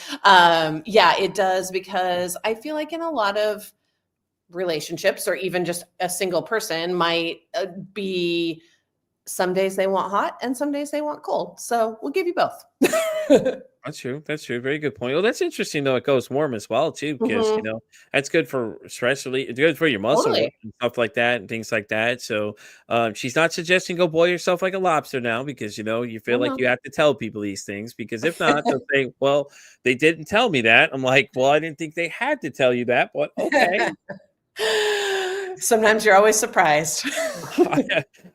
yeah, it does because I feel like in a lot of relationships or even just a single person might be some days they want hot and some days they want cold. So we'll give you both. That's true. That's true. Very good point. Well, that's interesting though. It goes warm as well too, because Mhm. that's good for stress relief. It's good for your muscle Totally. work and stuff like that and things like that. So, she's not suggesting go boil yourself like a lobster now because you feel Oh, like no. you have to tell people these things because if not, they'll say, "Well, they didn't tell me that." I'm like, "Well, I didn't think they had to tell you that, but okay." Sometimes you're always surprised.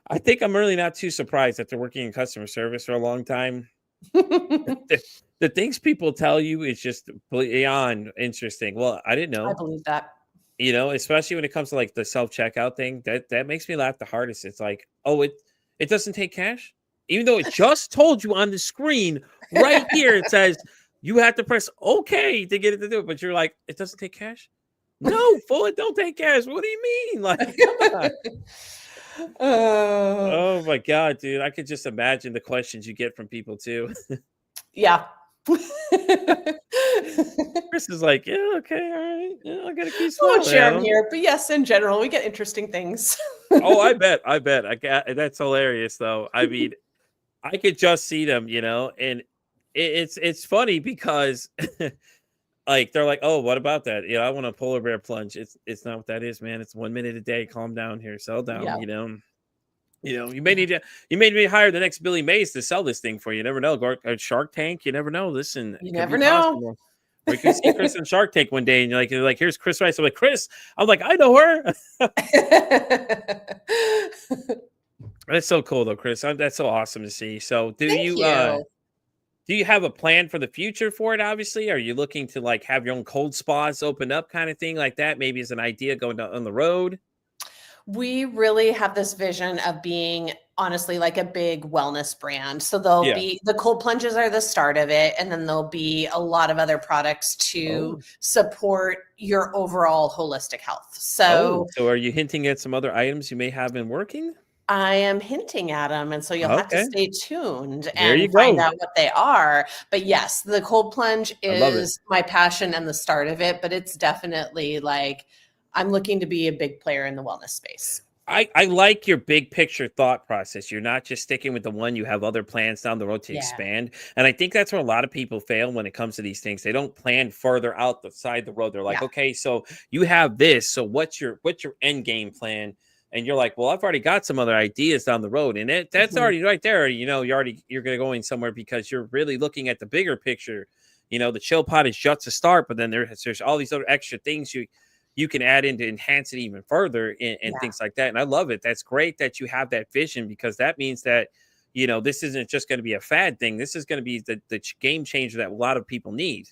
I think I'm really not too surprised after working in customer service for a long time. The things people tell you is just beyond interesting. Well, I didn't I know, believe that. especially when it comes to like the self checkout thing. That makes me laugh the hardest. It's like, oh, it doesn't take cash, even though it just told you on the screen right here. It says you have to press OK to get it to do it, but you're like, it doesn't take cash. No, fool, it don't take cash. What do you mean? Like, come on. Uh, Oh my god, dude! I could just imagine the questions you get from people too. yeah. Chris is like, yeah, okay, all right, yeah, I gotta keep I won't smiling share at them him. here, but yes, in general, we get interesting things. Oh, I bet. That's hilarious, though. I mean, I could just see them, and it's funny because, like, they're like, oh, what about that? I want a polar bear plunge. It's not what that is, man. It's 1 minute a day. Calm down here, settle down. Yeah. You may need to hire the next Billy Mays to sell this thing for you. You never know. Go a Shark Tank. You never know. Listen, You it could never be know. possible. Or you could see Chris on Shark Tank one day, and you're like, here's Kris Rice. I'm like, Chris. I'm like, I know her. That's so cool, though, Chris. That's so awesome to see. So, Thank you. Do you have a plan for the future for it? Obviously, are you looking to like have your own cold spas open up, kind of thing like that? Maybe as an idea going down on the road. We really have this vision of being honestly like a big wellness brand. So there'll Yeah. be the cold plunges are the start of it. And then there'll be a lot of other products to Oh. support your overall holistic health. Oh, So so are you hinting at some other items you may have been working? I am hinting at them. And so you'll have to Okay. stay tuned There you and find go. out what they are. But yes, the cold plunge I love it. is my passion and the start of it. But it's definitely like I'm looking to be a big player in the wellness space. I like your big picture thought process. You're not just sticking with the one, you have other plans down the road to Yeah. expand. And I think that's where a lot of people fail when it comes to these things. They don't plan further out the side the road. They're like, Yeah. okay, so you have this. So what's your end game plan? And you're like, well, I've already got some other ideas down the road. And that's Mhm. already right there. You know, you're gonna go in somewhere because you're really looking at the bigger picture. You know, the chill pod is just a start, but then there's all these other extra things you can add in to enhance it even further and Yeah. things like that. And I love it. That's great that you have that vision because that means that, you know, this isn't just going to be a fad thing. This is going to be the game changer that a lot of people need.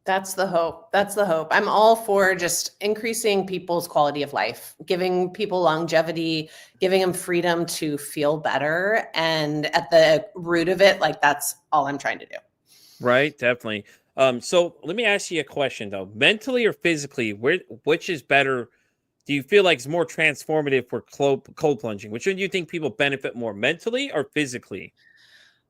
That's the hope. That's the hope. I'm all for just increasing people's quality of life, giving people longevity, giving them freedom to feel better. And at the root of it, like that's all I'm trying to do. Right. Definitely. So let me ask you a question though, mentally or physically, which is better? Do you feel like it's more transformative for cold plunging? Which one do you think people benefit more, mentally or physically?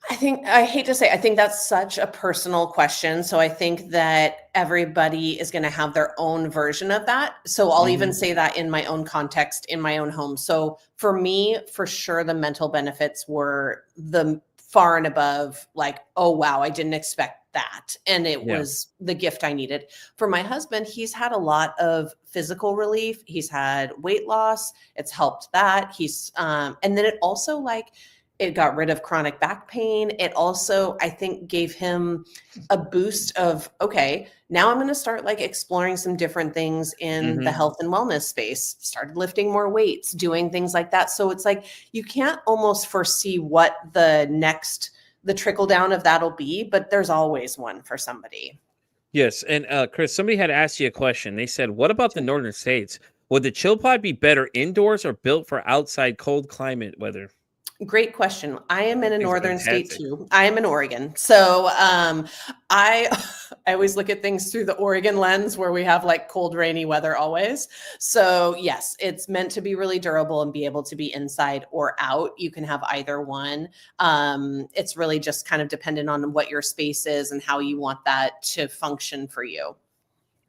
I hate to say, I think that's such a personal question. So I think that everybody is going to have their own version of that. So I'll even Mhm. say that in my own context, in my own home. So for me, for sure, the mental benefits were the far and above, like, oh, wow, I didn't expect that. And it Yeah. was the gift I needed. For my husband, he's had a lot of physical relief. He's had weight loss. It's helped that. And then it also like, it got rid of chronic back pain. It also, I think, gave him a boost of, okay, now I'm going to start like exploring some different things in the Hmm. health and wellness space, started lifting more weights, doing things like that. So it's like you can't almost foresee what the trickle down of that'll be, but there's always one for somebody. Yes, and Chris, somebody had asked you a question. They said, "What about the northern states? Would the chill pod be better indoors or built for outside cold climate weather?" Great question. I am in a Things are northern state fantastic. too. I am in Oregon. So I I always look at things through the Oregon lens where we have like cold, rainy weather always. So yes, it's meant to be really durable and be able to be inside or out. You can have either one. It's really just kind of dependent on what your space is and how you want that to function for you.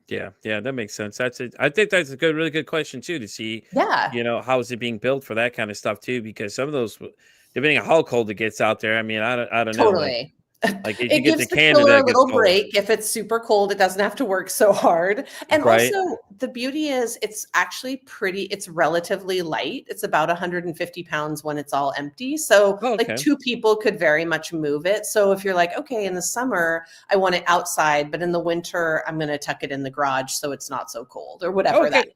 Yeah, yeah, that makes sense. That's it. I think that's a good, really good question too to see, Yeah, you know, how is it being built for that kind of stuff too? Because some of those, depending on how cold it gets out there, I mean, I don't know, totally. like if you It get to gives the chiller Canada, a it gets little cold, break. If it's super cold, it doesn't have to work so hard. And right? also, the beauty is it's actually it's relatively light. It's about 150 pounds when it's all empty. So, Oh, like, okay, two people could very much move it. So, if you're like, okay, in the summer, I want it outside, but in the winter, I'm going to tuck it in the garage so it's not so cold or whatever that okay,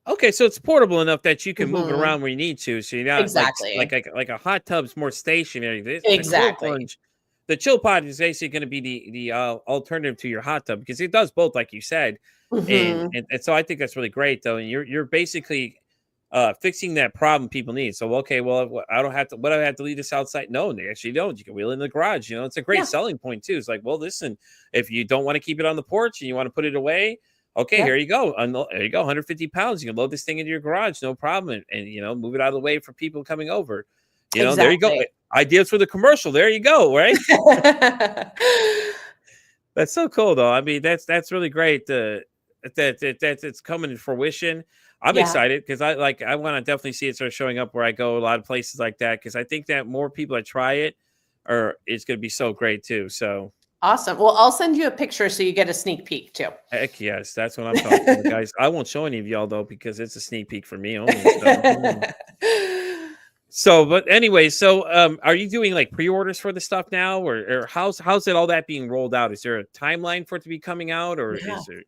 okay. So it's portable enough that you is. can move it Mhm. around where you need to. So you're not Exactly. like a hot tub's more stationary. The cold Exactly. plunge. The chill pod is basically going to be the alternative to your hot tub because it does both, like you said, Hmm. and so I think that's really great though. And you're basically fixing that problem people need. So okay, well I don't have to. What do I have to leave this outside? No, they actually don't. You can wheel it in the garage. You know, it's a great Yeah. selling point too. It's like, well, listen, if you don't want to keep it on the porch and you want to put it away, okay, here Yep. you go. There you go, 150 pounds. You can load this thing into your garage, no problem, and you know, move it out of the way for people coming over. You know, there you go. Exactly. Ideas for the commercial. There you go. Right. That's so cool, though. I mean, that's really great. That it's coming to fruition. I'm Yeah. excited because I want to definitely see it start showing up where I go. A lot of places like that because I think that more people that try it, or it's going to be so great too. So Awesome. Well, I'll send you a picture so you get a sneak peek too. heck yes, that's what I'm talking about, guys. I won't show any of y'all though because it's a sneak peek for me only. So. So, but anyway, so are you doing like pre-orders for the stuff now, or how's it all that being rolled out? Is there a timeline for it to be coming out, or Yeah. is there?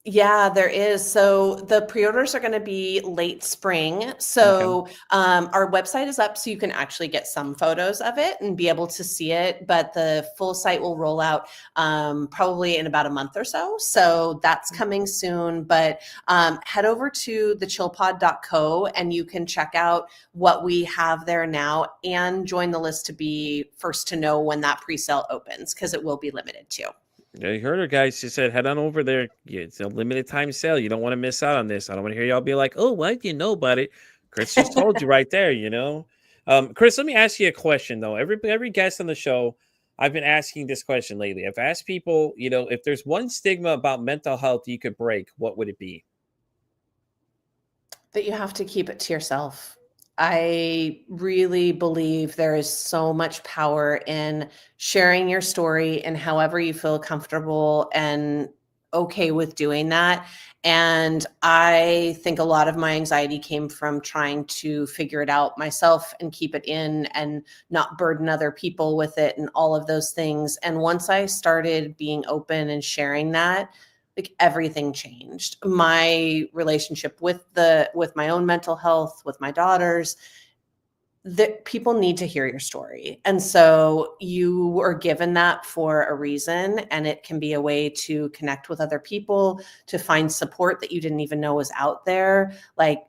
Yeah, there is. So the pre-orders are going to be late spring. Okay. So our website is up so you can actually get some photos of it and be able to see it. But the full site will roll out probably in about a month or so. So that's coming soon. But head over to the chillpod.co and you can check out what we have there now and join the list to be first to know when that pre-sale opens because it will be limited too. Yeah, you heard her, guys. She said, head on over there. It's a limited time sale. You don't want to miss out on this. I don't want to hear y'all be like, oh, why do you know about it? Kris just told you right there, you know? Kris, let me ask you a question, though. Every guest on the show, I've been asking this question lately. I've asked people, you know, if there's one stigma about mental health you could break, what would it be? That you have to keep it to yourself. I really believe there is so much power in sharing your story and however you feel comfortable and okay with doing that. And I think a lot of my anxiety came from trying to figure it out myself and keep it in and not burden other people with it and all of those things. And once I started being open and sharing that, like everything changed. My relationship with my own mental health, with my daughters, that people need to hear your story. And so you were given that for a reason, and it can be a way to connect with other people, to find support that you didn't even know was out there. Like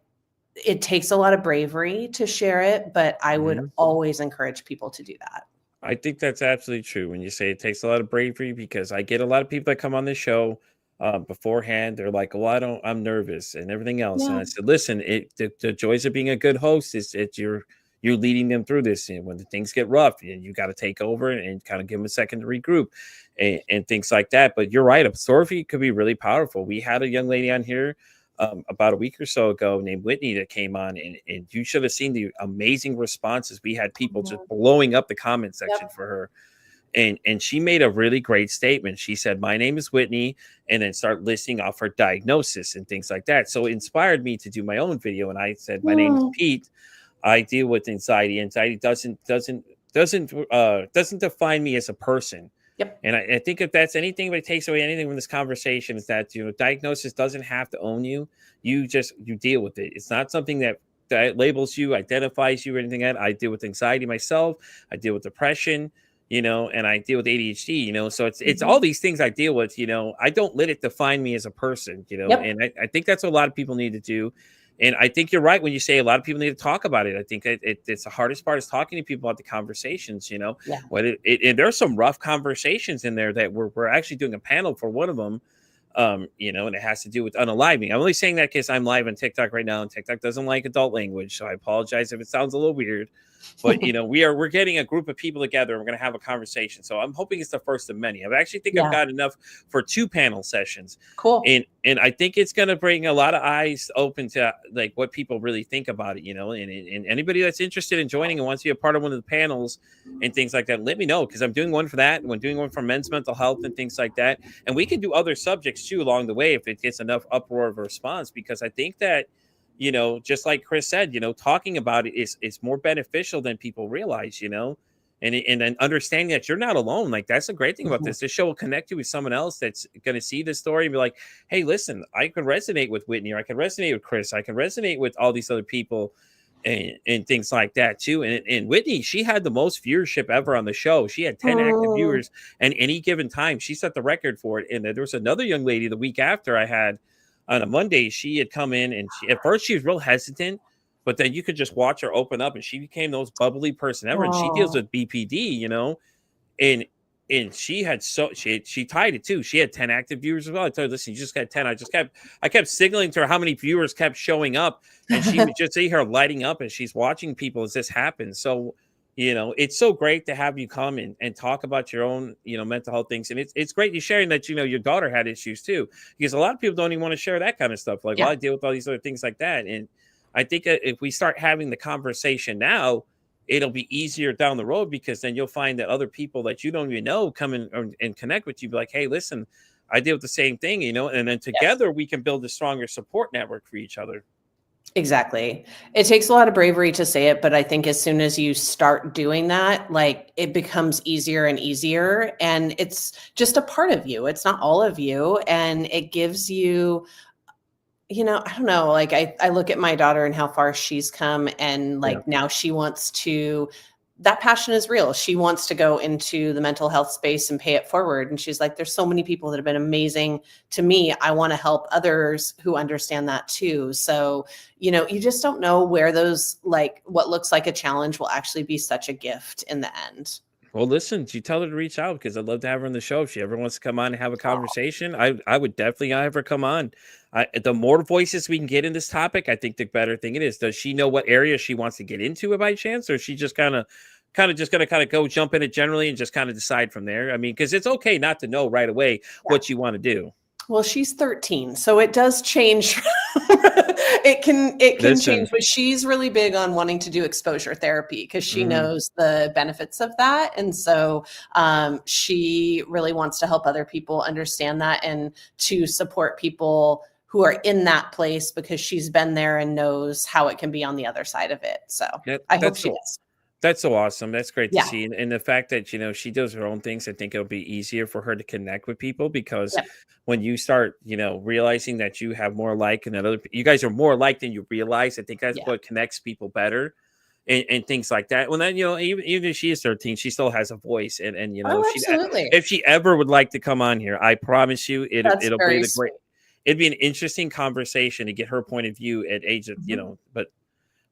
it takes a lot of bravery to share it, but I would always encourage people to do that. I think that's absolutely true when you say it takes a lot of bravery, because I get a lot of people that come on this show beforehand. They're like, "Oh, I'm nervous and everything else." And Yeah. I said, "Listen, the joys of being a good host is that you're leading them through this. And when the things get rough, you got to take over and kind of give them a second to regroup and things like that." But you're right, a story could be really powerful. We had a young lady on here about a week or so ago named Whitney that came on, and you should have seen the amazing responses. We had people just blowing up the comment section for her. And she made a really great statement. She said, "My name is Whitney," and then start listing off her diagnosis and things like that. So it inspired me to do my own video. And I said, "My name is Pete. I deal with anxiety. Anxiety doesn't define me as a person." Yep. And I think if that's anything, but it takes away anything from this conversation, is that, diagnosis doesn't have to own you. You deal with it. It's not something that labels you, identifies you, or anything like that. I deal with anxiety myself. I deal with depression, and I deal with ADHD, so it's all these things I deal with, I don't let it define me as a person, Yep. and I think that's what a lot of people need to do. And I think you're right when you say a lot of people need to talk about it. I think it's the hardest part is talking to people about the conversations, Yeah. and there's some rough conversations in there that we're actually doing a panel for one of them, and it has to do with unaliving. I'm only saying that because I'm live on TikTok right now, and TikTok doesn't like adult language, so I apologize if it sounds a little weird. But we're getting a group of people together, and we're going to have a conversation. So I'm hoping it's the first of many. I actually think I've got enough for 2 panel sessions. Cool. And I think it's going to bring a lot of eyes open to like what people really think about it, and anybody that's interested in joining and wants to be a part of one of the panels and things like that, let me know, because I'm doing one for that, and we're doing one for men's mental health and things like that. And we can do other subjects too along the way if it gets enough uproar of a response, because I think that, just like Kris said, talking about it is more beneficial than people realize, and then understanding that you're not alone. Like, that's the great thing about this. This show will connect you with someone else that's going to see this story and be like, "Hey, listen, I could resonate with Whitney, or I could resonate with Kris. I can resonate with all these other people," and things like that too. And Whitney, she had the most viewership ever on the show. She had 10 active viewers, and any given time she set the record for it. And there was another young lady the week after I had on a Monday. She had come in, and at first she was real hesitant, but then you could just watch her open up, and she became the most bubbly person ever. And she deals with BPD, and she had she tied it too. She had 10 active viewers as well. I told her, "Listen, you just got 10." I kept signaling to her how many viewers kept showing up, and she would just see her lighting up, and she's watching people as this happens. So, it's so great to have you come and talk about your own, mental health things. And it's great you sharing that, your daughter had issues too, because a lot of people don't even want to share that kind of stuff. Like, well, I deal with all these other things like that. And I think if we start having the conversation now, it'll be easier down the road, because then you'll find that other people that you don't even know come in and connect with you. Be like, "Hey, listen, I deal with the same thing," and then together we can build a stronger support network for each other. Exactly. It takes a lot of bravery to say it, but I think as soon as you start doing that, like it becomes easier and easier. And it's just a part of you. It's not all of you. And it gives you, I don't know, like I look at my daughter and how far she's come, and Yeah. like now she wants to, that passion is real. She wants to go into the mental health space and pay it forward. And she's like, there's so many people that have been amazing to me. I want to help others who understand that too. So, you just don't know where those, like what looks like a challenge will actually be such a gift in the end. Well, listen, you tell her to reach out because I'd love to have her on the show. If she ever wants to come on and have a conversation, I would definitely have her come on. The more voices we can get in this topic, I think the better thing it is. Does she know what area she wants to get into by chance, or is she just kind of just gonna go jump in it generally and just kind of decide from there? I mean, because it's okay not to know right away what you want to do. Well, she's 13, so it does change. it can Listen. change, but she's really big on wanting to do exposure therapy because she knows the benefits of that. And so she really wants to help other people understand that and to support people who are in that place because she's been there and knows how it can be on the other side of it. So I hope she does. That's so awesome. That's great to Yeah. see. And the fact that, she does her own things, I think it'll be easier for her to connect with people because when you start, realizing that you have more like and that you guys are more alike than you realize, I think that's what connects people better and things like that. Well, then, even if she is 13, she still has a voice. And absolutely. if she ever would like to come on here, I promise you it'll be the sweet. It'd be an interesting conversation to get her point of view at age of, but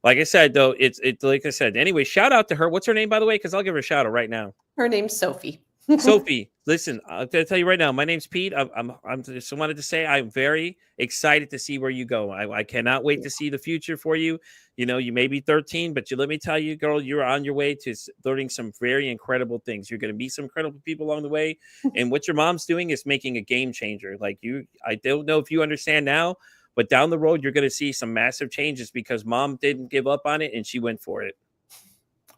like I said, though, it's like I said. Anyway, shout out to her. What's her name, by the way? Because I'll give her a shout out right now. Her name's Sophie. Sophie, listen, I'll tell you right now. My name's Pete. I'm just wanted to say I'm very excited to see where you go. I cannot wait to see the future for you. You may be 13, but let me tell you, girl, you're on your way to learning some very incredible things. You're going to meet some incredible people along the way. And what your mom's doing is making a game changer. Like I don't know if you understand now. But down the road, you're going to see some massive changes because mom didn't give up on it and she went for it.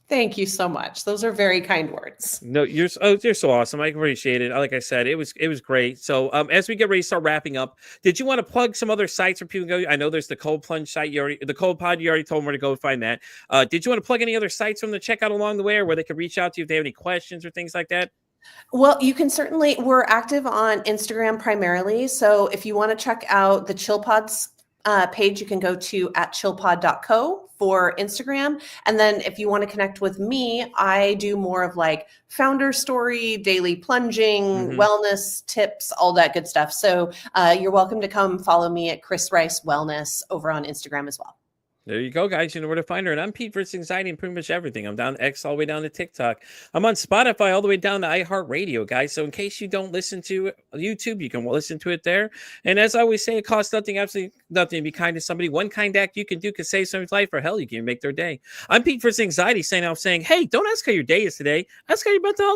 Thank you so much. Those are very kind words. No, you're so awesome. I appreciate it. Like I said, it was great. So as we get ready to start wrapping up, did you want to plug some other sites where people can go? I know there's the Cold Plunge site. The Cold Pod, you already told them where to go find that. Did you want to plug any other sites from the checkout along the way or where they could reach out to you if they have any questions or things like that? Well, you can certainly, we're active on Instagram primarily. So if you want to check out the ChillPod's page, you can go to @chillpod.co for Instagram. And then if you want to connect with me, I do more of like founder story, daily plunging, wellness tips, all that good stuff. So you're welcome to come follow me at Kris Rice Wellness over on Instagram as well. There you go, guys. You know where to find her. And I'm Pete versus Anxiety and pretty much everything. I'm down X all the way down to TikTok. I'm on Spotify all the way down to iHeartRadio, guys. So in case you don't listen to YouTube, you can listen to it there. And as I always say, it costs nothing, absolutely nothing to be kind to somebody. One kind act you can do could save somebody's life, or hell, you can make their day. I'm Pete versus Anxiety saying, hey, don't ask how your day is today. Ask how your mental health